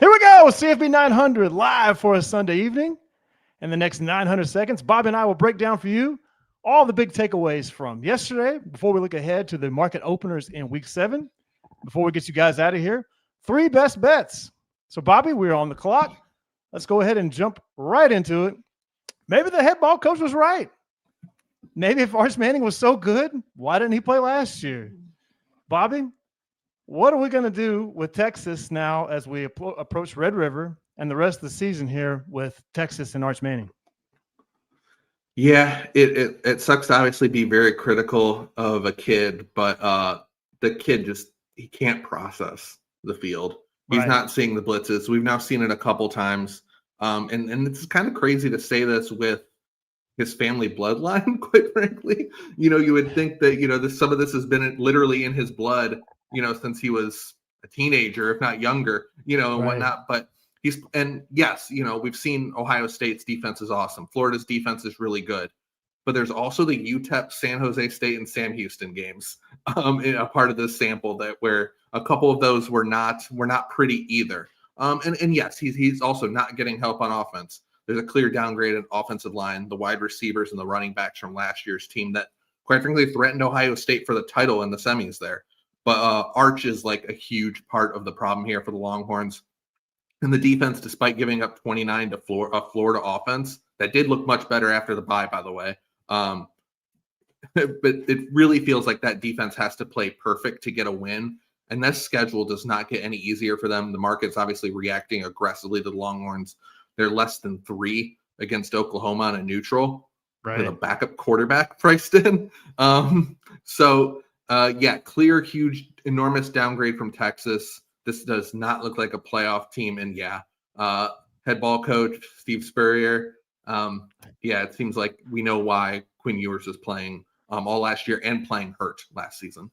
Here we go, CFB 900 live for a Sunday evening. In the next 900 seconds, Bob and I will break down for you all the big takeaways from yesterday before we look ahead to the market openers in week 7. Before we get you guys out of here, 3 best bets. So, Bobby, we're on the clock. Let's go ahead and jump right into it. Maybe the head ball coach was right. Maybe if Arch Manning was so good, why didn't he play last year? Bobby, what are we going to do with Texas now as we approach Red River and the rest of the season here with Texas and Arch Manning? Yeah, it sucks to obviously be very critical of a kid, but the kid he can't process the field. He's not seeing the blitzes. We've now seen it a couple times. And it's kind of crazy to say this with his family bloodline, quite frankly. You would think that, some of this has been literally in his blood, since he was a teenager, if not younger, and whatnot. But yes, we've seen Ohio State's defense is awesome. Florida's defense is really good. But there's also the UTEP, San Jose State, and Sam Houston games in a part of this sample where a couple of those were not pretty either. And yes, he's also not getting help on offense. There's a clear downgrade in offensive line, the wide receivers and the running backs from last year's team that, quite frankly, threatened Ohio State for the title in the semis there. But Arch is like a huge part of the problem here for the Longhorns. And the defense, despite giving up 29 to Florida offense, that did look much better after the bye, by the way. But it really feels like that defense has to play perfect to get a win. And this schedule does not get any easier for them. The market's obviously reacting aggressively to the Longhorns. They're less than 3 against Oklahoma on a neutral with a backup quarterback priced in. Clear, huge, enormous downgrade from Texas. This does not look like a playoff team. And head ball coach Steve Spurrier. It seems like we know why Quinn Ewers was playing all last year and playing hurt last season.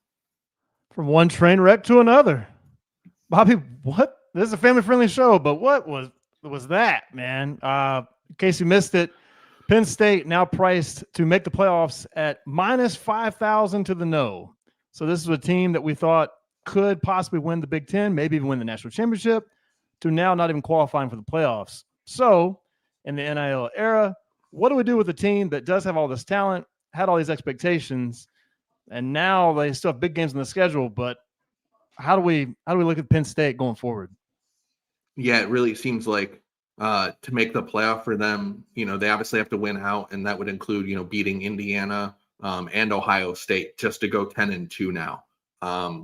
From one train wreck to another. Bobby, what? This is a family-friendly show, but what was that, man? In case you missed it, Penn State now priced to make the playoffs at minus 5,000 to the no. So this is a team that we thought could possibly win the Big Ten, maybe even win the national championship, to now not even qualifying for the playoffs. So in the NIL era, what do we do with a team that does have all this talent, had all these expectations, and now they still have big games on the schedule? But how do we look at Penn State going forward? Yeah, it really seems like to make the playoff for them, they obviously have to win out, and that would include, beating Indiana and Ohio State just to go 10-2 now,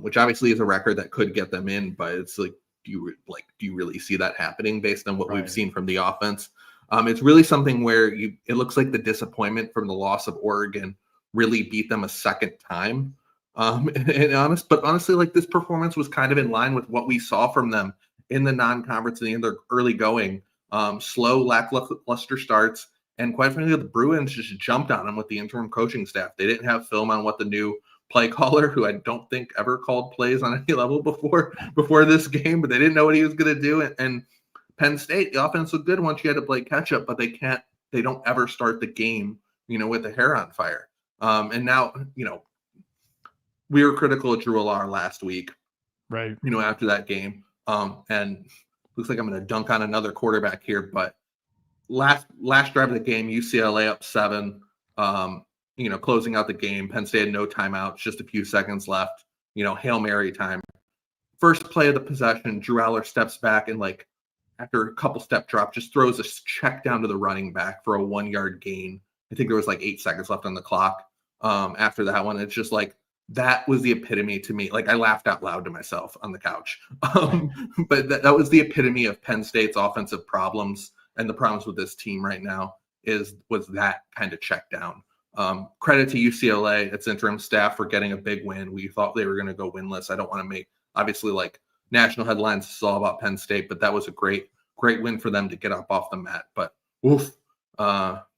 which obviously is a record that could get them in. But it's like, do you really see that happening based on what we've seen from the offense? It's really something where it looks like the disappointment from the loss of Oregon really beat them a second time. But honestly, like, this performance was kind of in line with what we saw from them in the non-conference and in their early going. Slow, lackluster starts, and quite frankly, the Bruins just jumped on them with the interim coaching staff. They didn't have film on what the new play caller, who I don't think ever called plays on any level before this game, but they didn't know what he was going to do. And Penn State, the offense looked good once you had to play catch up, but they don't ever start the game, with the hair on fire. And now, we were critical of Drew Allar last week, after that game. And looks like I'm going to dunk on another quarterback here, but last drive of the game, UCLA up 7, closing out the game. Penn State had no timeouts, just a few seconds left, Hail Mary time. First play of the possession, Drew Allar steps back and, after a couple step drop, just throws a check down to the running back for a 1-yard gain. I think there was 8 seconds left on the clock after that one. It's just that was the epitome to me. I laughed out loud to myself on the couch. But that was the epitome of Penn State's offensive problems, and the problems with this team right now was that kind of check down. Credit to UCLA, its interim staff, for getting a big win. We thought they were going to go winless. I don't want to make, obviously, national headlines. It's all about Penn State, but that was a great win for them to get up off the mat. But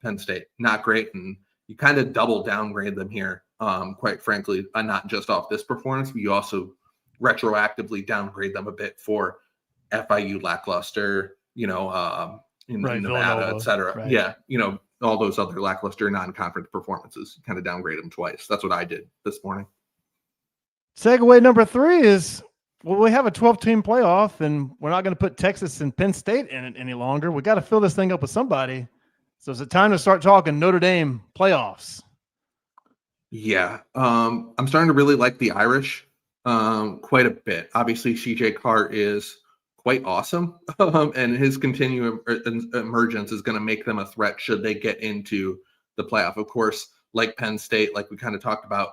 Penn State, not great. And you kind of double downgrade them here, quite frankly, not just off this performance, but you also retroactively downgrade them a bit for FIU lackluster, in Nevada, et cetera. Right. Yeah, all those other lackluster non-conference performances, kind of downgrade them twice. That's what I did this morning. Takeaway number 3 is Well, we have a 12-team playoff, and we're not going to put Texas and Penn State in it any longer. We got to fill this thing up with somebody. So is it time to start talking Notre Dame playoffs? Yeah, I'm starting to really like the Irish quite a bit. Obviously, CJ Carr is quite awesome, and his continued emergence is going to make them a threat should they get into the playoff. Of course, like Penn State, like we kind of talked about,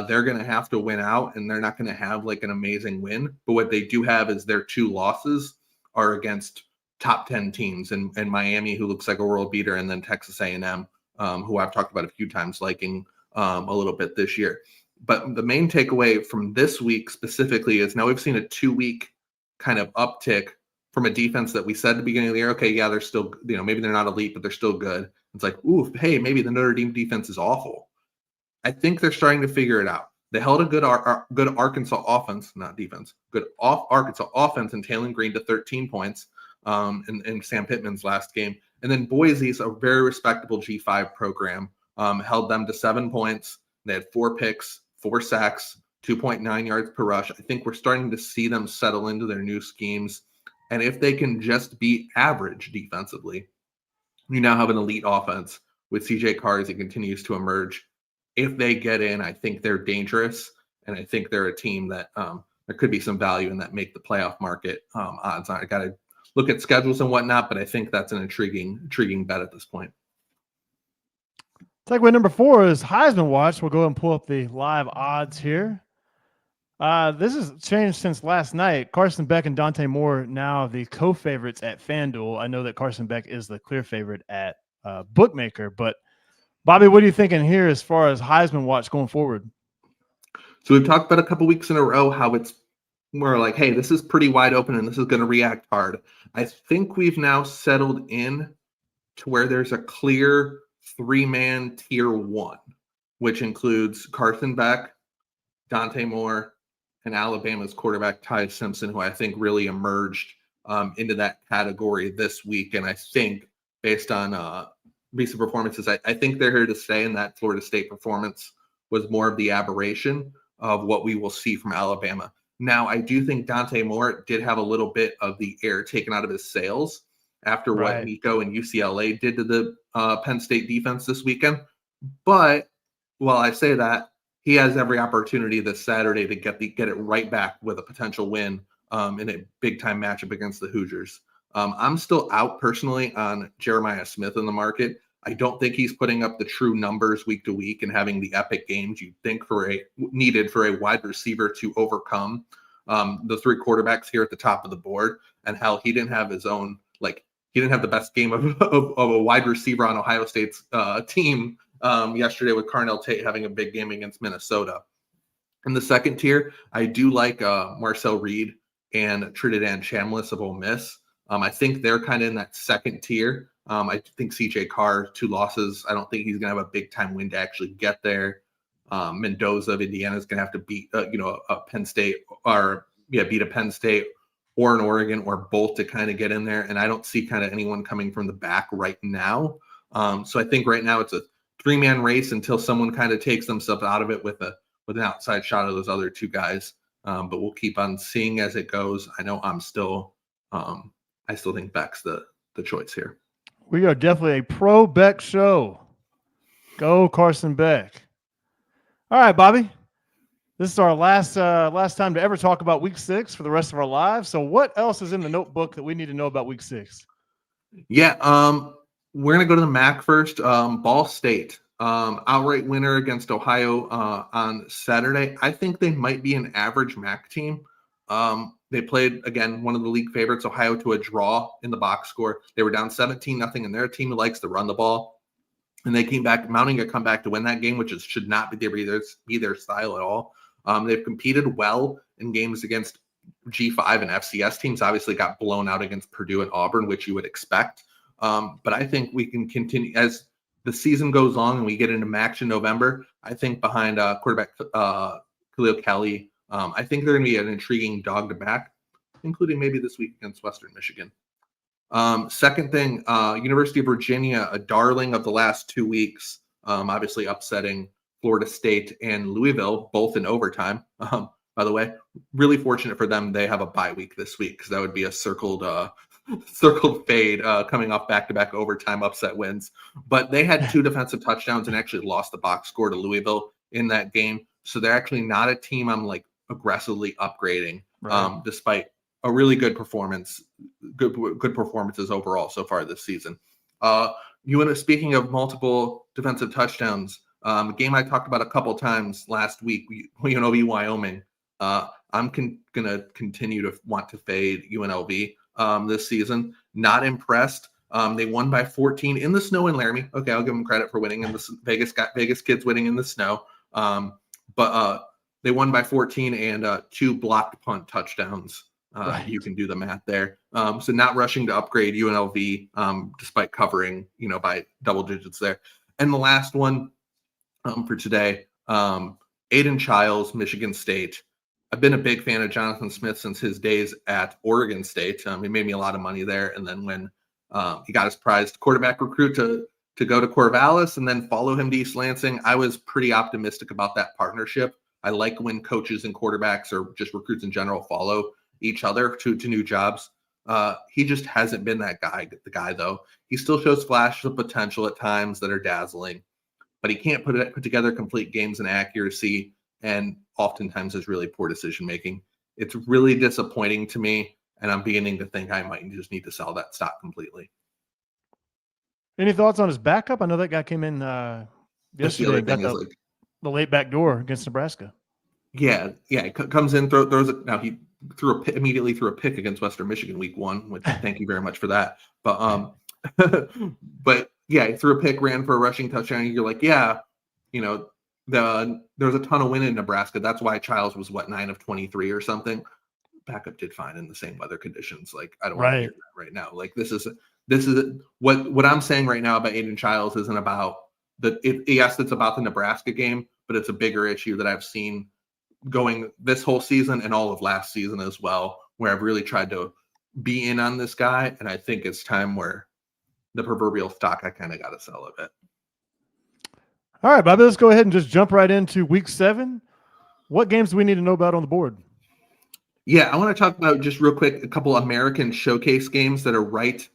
they're going to have to win out, and they're not going to have like an amazing win. But what they do have is their 2 losses are against top 10 teams, and Miami, who looks like a world beater, and then Texas A&M, who I've talked about a few times, liking a little bit this year. But the main takeaway from this week specifically is now we've seen a 2-week kind of uptick from a defense that we said at the beginning of the year, okay, yeah, they're still, maybe they're not elite, but they're still good. It's like, ooh, hey, maybe the Notre Dame defense is awful. I think they're starting to figure it out. They held a good Arkansas offense, not defense, good Arkansas offense and Taylor Green to 13 points in Sam Pittman's last game. And then Boise's a very respectable G5 program, held them to 7 points. They had 4 picks, 4 sacks, 2.9 yards per rush. I think we're starting to see them settle into their new schemes. And if they can just be average defensively, you now have an elite offense with CJ Carr as he continues to emerge. If they get in, I think they're dangerous. And I think they're a team that there could be some value in that make the playoff market odds on. I got to look at schedules and whatnot, but I think that's an intriguing bet at this point. Takeaway number 4 is Heisman watch. We'll go ahead and pull up the live odds here. This has changed since last night. Carson Beck and Dante Moore now the co-favorites at FanDuel. I know that Carson Beck is the clear favorite at Bookmaker, but Bobby, what are you thinking here as far as Heisman watch going forward? So we've talked about a couple weeks in a row how it's more like, hey, this is pretty wide open and this is going to react hard. I think we've now settled in to where there's a clear 3-man tier 1, which includes Carson Beck, Dante Moore, and Alabama's quarterback Ty Simpson, who I think really emerged into that category this week. And I think based on recent performances, I think they're here to stay, and that Florida State performance was more of the aberration of what we will see from Alabama. Now, I do think Dante Moore did have a little bit of the air taken out of his sails after what Nico and UCLA did to the Penn State defense this weekend. But while I say that, he has every opportunity this Saturday to get it right back with a potential win in a big-time matchup against the Hoosiers. I'm still out personally on Jeremiah Smith in the market. I don't think he's putting up the true numbers week to week and having the epic games you'd think needed for a wide receiver to overcome the 3 quarterbacks here at the top of the board. And hell, he didn't have his own, he didn't have the best game of a wide receiver on Ohio State's team yesterday with Carnell Tate having a big game against Minnesota. In the second tier, I do like Marcel Reed and Trinidad Chambliss of Ole Miss. I think they're kind of in that second tier. I think CJ Carr, 2 losses. I don't think he's going to have a big time win to actually get there. Mendoza of Indiana is going to have to beat, a Penn State beat a Penn State or an Oregon or both to kind of get in there. And I don't see kind of anyone coming from the back right now. So I think right now it's a 3-man race until someone kind of takes themselves out of it with an outside shot of those other 2 guys. But we'll keep on seeing as it goes. I know I still think Beck's the choice here. We are definitely a pro Beck show. Go Carson Beck. All right, Bobby. This is our last time to ever talk about Week 6 for the rest of our lives. So what else is in the notebook that we need to know about Week 6? Yeah, we're going to go to the MAC first. Ball State, outright winner against Ohio on Saturday. I think they might be an average MAC team. They played, again, one of the league favorites, Ohio, to a draw in the box score. They were down 17-0, and they're a team who likes to run the ball. And they came back, mounting a comeback to win that game, which should not be their style at all. They've competed well in games against G5 and FCS teams. Obviously got blown out against Purdue and Auburn, which you would expect. But I think we can continue as the season goes on and we get into MAC in November. I think behind quarterback Khalil Kelly, I think they're going to be an intriguing dog to back, including maybe this week against Western Michigan. Second thing, University of Virginia, a darling of the last 2 weeks, obviously upsetting Florida State and Louisville, both in overtime. by the way. Really fortunate for them. They have a bye week this week because that would be a circled fade coming off back-to-back overtime upset wins. But they had 2 defensive touchdowns and actually lost the box score to Louisville in that game. So they're actually not a team I'm like aggressively upgrading, despite a really good performance, good performances overall so far this season. Speaking of multiple defensive touchdowns, a game I talked about a couple times last week, UNLV Wyoming. I'm going to continue to want to fade UNLV this season. Not impressed. They won by 14 in the snow in Laramie. Okay, I'll give them credit for winning in the Vegas kids winning in the snow. But they won by 14 and 2 blocked punt touchdowns. You can do the math there. So not rushing to upgrade UNLV despite covering, by double digits there. And the last one for today, Aiden Childs, Michigan State. I've been a big fan of Jonathan Smith since his days at Oregon State. He made me a lot of money there. And then when he got his prized quarterback recruit to go to Corvallis and then follow him to East Lansing, I was pretty optimistic about that partnership. I like when coaches and quarterbacks or just recruits in general follow each other to new jobs. He just hasn't been the guy though. He still shows flashes of potential at times that are dazzling, but he can't put together complete games and accuracy, and oftentimes is really poor decision making. It's really disappointing to me, and I'm beginning to think I might just need to sell that stock completely. Any thoughts on his backup? I know that guy came in yesterday and got the late back door against Nebraska. Yeah, he comes in, now he immediately threw a pick against Western Michigan week 1, which thank you very much for that. But but yeah, he threw a pick, ran for a rushing touchdown. And you're like, yeah, there's a ton of wind in Nebraska. That's why Childs was 9 of 23 or something. Backup did fine in the same weather conditions. Like, I don't want to hear that right now. Like, this is what I'm saying right now about Aiden Childs isn't about yes, it's about the Nebraska game, but it's a bigger issue that I've seen going this whole season and all of last season as well, where I've really tried to be in on this guy. And I think it's time where the proverbial stock, I kind of got to sell a bit. All right, Bobby, let's go ahead and just jump right into week 7. What games do we need to know about on the board? Yeah, I want to talk about just real quick a couple American showcase games that are right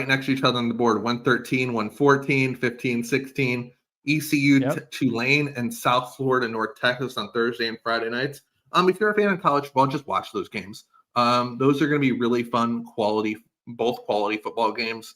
next to each other on the board. 113, 114, 15, 16. ECU, Tulane, and South Florida, North Texas on Thursday and Friday nights. If you're a fan of college football, just watch those games. Those are going to be really fun, both quality football games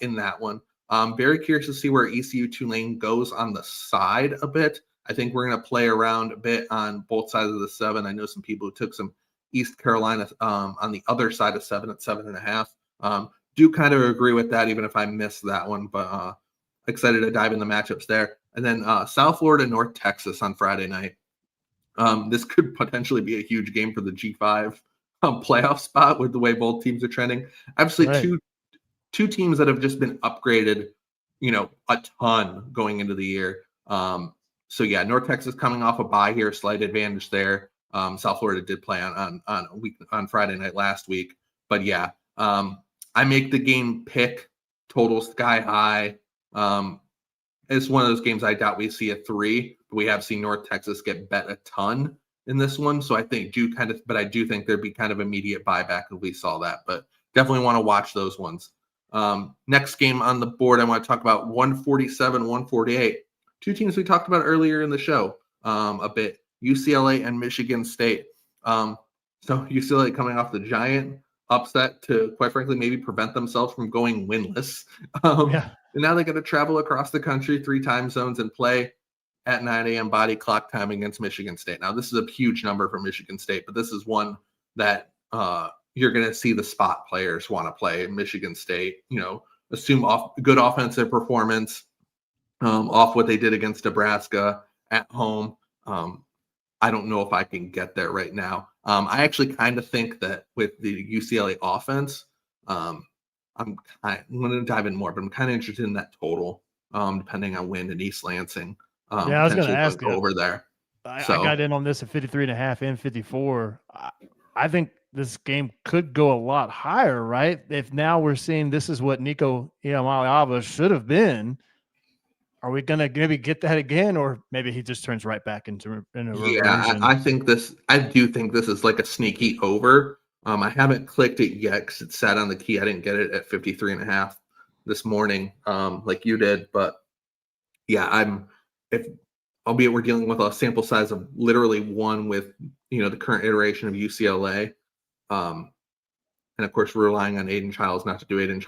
in that one. I'm very curious to see where ECU Tulane goes on the side a bit. I think we're going to play around a bit on both sides of the 7. I know some people who took some East Carolina on the other side of 7 at 7.5. Do kind of agree with that, even if I missed that one, but excited to dive in the matchups there. And then South Florida, North Texas on Friday night. This could potentially be a huge game for the G5 playoff spot with the way both teams are trending. Obviously, two teams that have just been upgraded, a ton going into the year. So yeah, North Texas coming off a bye here, slight advantage there. South Florida did play on Friday night last week, but yeah, I make the game pick total sky high. It's one of those games I doubt we see a 3. But we have seen North Texas get bet a ton in this one, so I think but I do think there'd be kind of immediate buyback if we saw that. But definitely want to watch those ones. Next game on the board, I want to talk about 147, 148. 2 teams we talked about earlier in the show a bit, UCLA and Michigan State. So UCLA coming off the giant upset to, quite frankly, maybe prevent themselves from going winless. And now they got to travel across the country 3 time zones and play at 9 a.m. body clock time against Michigan State. Now, this is a huge number for Michigan State, but this is one that you're going to see the spot players want to play. Michigan State, assume good offensive performance off what they did against Nebraska at home. I don't know if I can get there right now. I actually kind of think that with the UCLA offense, I'm going to dive in more, but I'm kind of interested in that total, depending on when in East Lansing. I was going to ask you over there. I got in on this at 53.5 and 54. I think this game could go a lot higher, right? If now we're seeing this is what Nico Iamaleava should have been. Are we gonna maybe get that again, or maybe he just turns right back into a reversion? I do think this is like a sneaky over. I haven't clicked it yet because it sat on the key. I didn't get it at 53.5 this morning, like you did. But yeah, albeit we're dealing with a sample size of literally one with, the current iteration of UCLA. And of course, we're relying on Aiden Childs not to do Aiden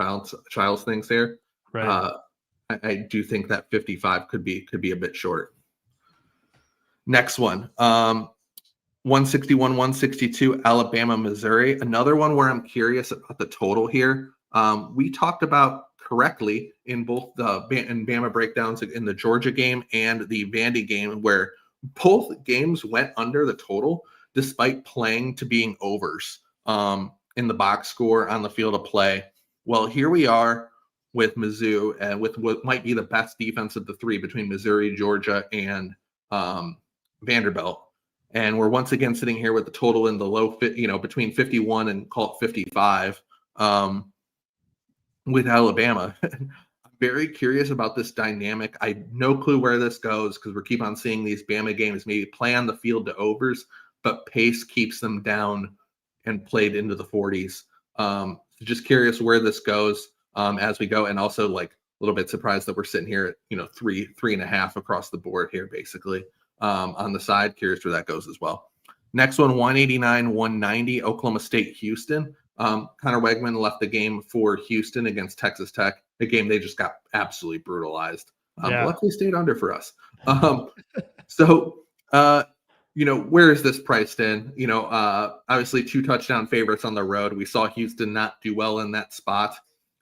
Childs things there. Right. I do think that 55 could be a bit short. Next one, 161, 162, Alabama, Missouri. Another one where I'm curious about the total here. We talked about correctly in both the Bama breakdowns in the Georgia game and the Vandy game, where both games went under the total despite playing to being overs in the box score on the field of play. Well, here we are with Mizzou and with what might be the best defense of the three between Missouri, Georgia, and Vanderbilt. And we're once again sitting here with the total in the low, between 51 and call it 55 with Alabama. I'm very curious about this dynamic. I have no clue where this goes because we keep on seeing these Bama games maybe play on the field to overs, but pace keeps them down and played into the 40s. So just curious where this goes as we go. And also like a little bit surprised that we're sitting here at, 3.5 across the board here, basically. On the side, curious where that goes as well. Next one, 189, 190, Oklahoma State, Houston. Connor Wegman left the game for Houston against Texas Tech, a game they just got absolutely brutalized. Luckily stayed under for us. Where is this priced in? Obviously 2 touchdown favorites on the road. We saw Houston not do well in that spot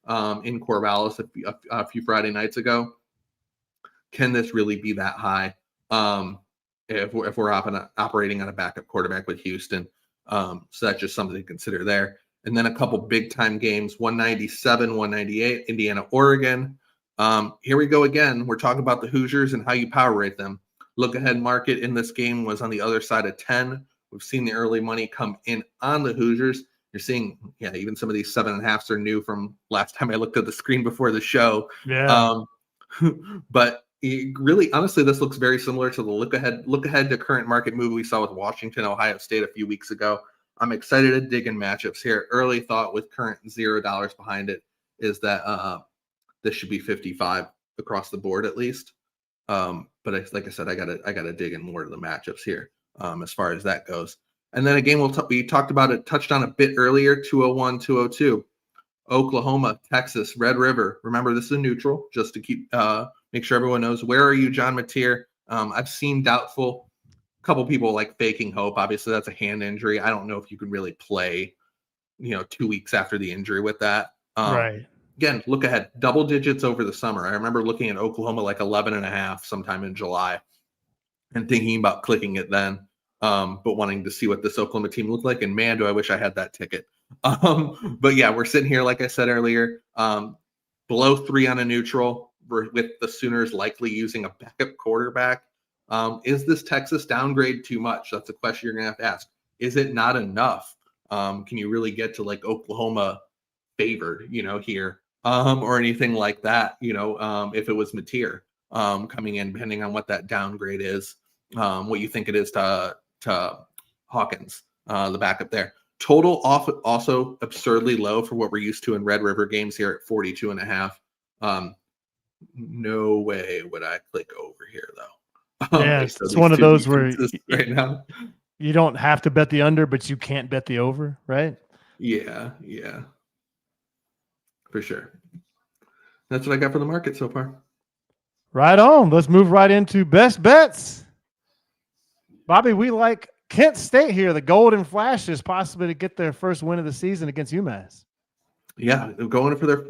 in Corvallis a few Friday nights ago. Can this really be that high? If we're operating on a backup quarterback with Houston. So that's just something to consider there. And then a couple big time games, 197, 198, Indiana, Oregon. Here we go again. We're talking about the Hoosiers and how you power rate them. Look ahead market in this game was on the other side of 10. We've seen the early money come in on the Hoosiers. You're seeing, even some of these 7.5s are new from last time I looked at the screen before the show. Yeah. But really, honestly, this looks very similar to the look ahead to current market move we saw with Washington, Ohio State a few weeks ago. I'm excited to dig in matchups here. Early thought with current $0 behind it is that this should be 55 across the board at least. But like I said, I gotta dig in more to the matchups here as far as that goes. And then again, we talked about it, touched on a bit earlier, 201, 202. Oklahoma, Texas, Red River. Remember, this is a neutral, just to keep make sure everyone knows. Where are you, John Mateer? I've seen doubtful. A couple people like faking hope. Obviously, that's a hand injury. I don't know if you can really play, 2 weeks after the injury with that. Right. Again, look ahead. Double digits over the summer. I remember looking at Oklahoma like 11.5 sometime in July and thinking about clicking it then, but wanting to see what this Oklahoma team looked like. And man, do I wish I had that ticket. But yeah, we're sitting here, like I said earlier, below 3 on a neutral with the Sooners likely using a backup quarterback. Is this Texas downgrade too much? That's a question you're going to have to ask. Is it not enough? Can you really get to like Oklahoma favored, here, or anything like that, if it was Mateer coming in, depending on what that downgrade is, what you think it is to Hawkins, the backup there. Total also absurdly low for what we're used to in Red River games here at 42.5. No way would I click over here though. Yeah, it's one of those where right now you don't have to bet the under, but you can't bet the over, right? Yeah. For sure. That's what I got for the market so far. Right on. Let's move right into best bets. Bobby, we like Kent State here, the Golden Flashes, possibly to get their first win of the season against UMass. Yeah, going for their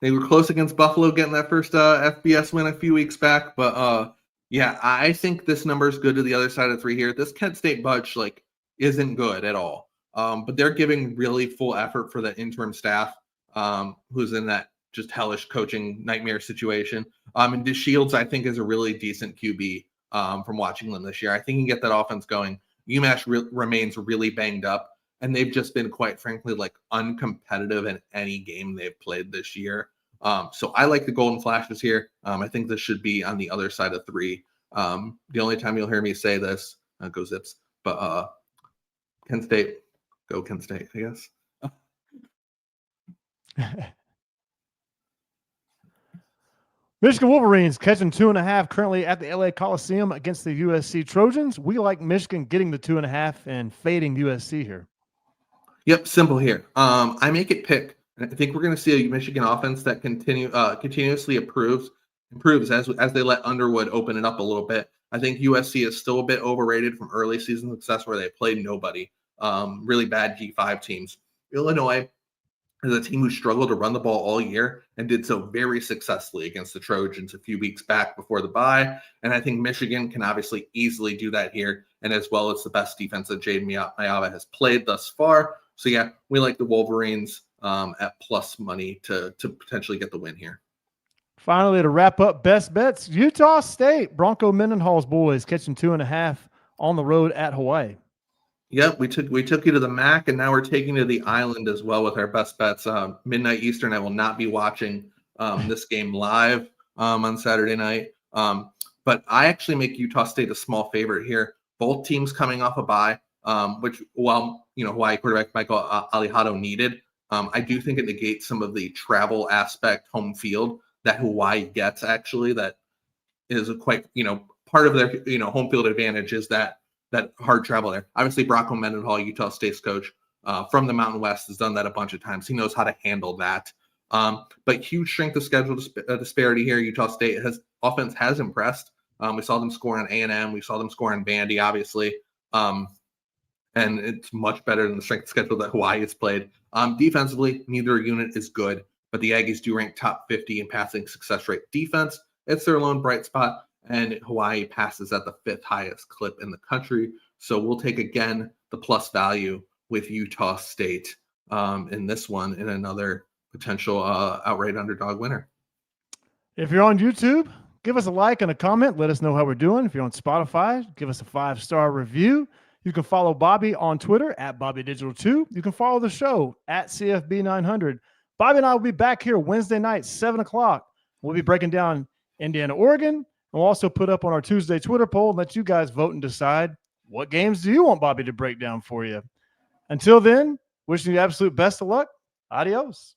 they were close against Buffalo getting that first FBS win a few weeks back, but yeah, I think this number is good to the other side of 3 here. This Kent State bunch isn't good at all. But they're giving really full effort for the interim staff, who's in that just hellish coaching nightmare situation. And DeShields, I think, is a really decent QB from watching them this year. I think he can get that offense going. UMass remains really banged up, and they've just been, quite frankly, uncompetitive in any game they've played this year. So I like the Golden Flashes here. I think this should be on the other side of 3. The only time you'll hear me say this, go Zips, but Penn State, go Penn State, I guess. Michigan Wolverines catching 2.5 currently at the LA Coliseum against the USC Trojans. We like Michigan getting the 2.5 and fading USC here. Yep, simple here. I make it pick. I think we're going to see a Michigan offense that continuously improves as they let Underwood open it up a little bit. I think USC is still a bit overrated from early season success where they played nobody. Really bad G5 teams. Illinois is a team who struggled to run the ball all year and did so very successfully against the Trojans a few weeks back before the bye. And I think Michigan can obviously easily do that here, and as well as the best defense that Jaden Mayava has played thus far. So yeah, we like the Wolverines at plus money to potentially get the win here. Finally, to wrap up best bets, Utah State, Bronco Mendenhall's boys catching 2.5 on the road at Hawaii. Yep, we took you to the MAC, and now we're taking you to the island as well with our best bets. Midnight Eastern, I will not be watching this game live on Saturday night. But I actually make Utah State a small favorite here. Both teams coming off a bye, which while Hawaii quarterback Michael Alejado needed, I do think it negates some of the travel aspect, home field that Hawaii gets. Actually, that is quite part of their home field advantage is that hard travel there. Obviously, Bronco Mendenhall, Utah State's coach from the Mountain West, has done that a bunch of times. He knows how to handle that. But huge strength of schedule disparity here. Utah State offense has impressed. We saw them score on A&M. We saw them score on Vandy, obviously. And it's much better than the strength of schedule that Hawaii has played. Defensively, neither unit is good, but the Aggies do rank top 50 in passing success rate defense. It's their lone bright spot. And Hawaii passes at the 5th highest clip in the country. So we'll take, again, the plus value with Utah State in this one in another potential outright underdog winner. If you're on YouTube, give us a like and a comment. Let us know how we're doing. If you're on Spotify, give us a 5-star review. You can follow Bobby on Twitter at BobbyDigital2. You can follow the show at CFB900. Bobby and I will be back here Wednesday night, 7 o'clock. We'll be breaking down Indiana, Oregon. We'll also put up on our Tuesday Twitter poll and let you guys vote and decide what games do you want Bobby to break down for you. Until then, wishing you absolute best of luck. Adios.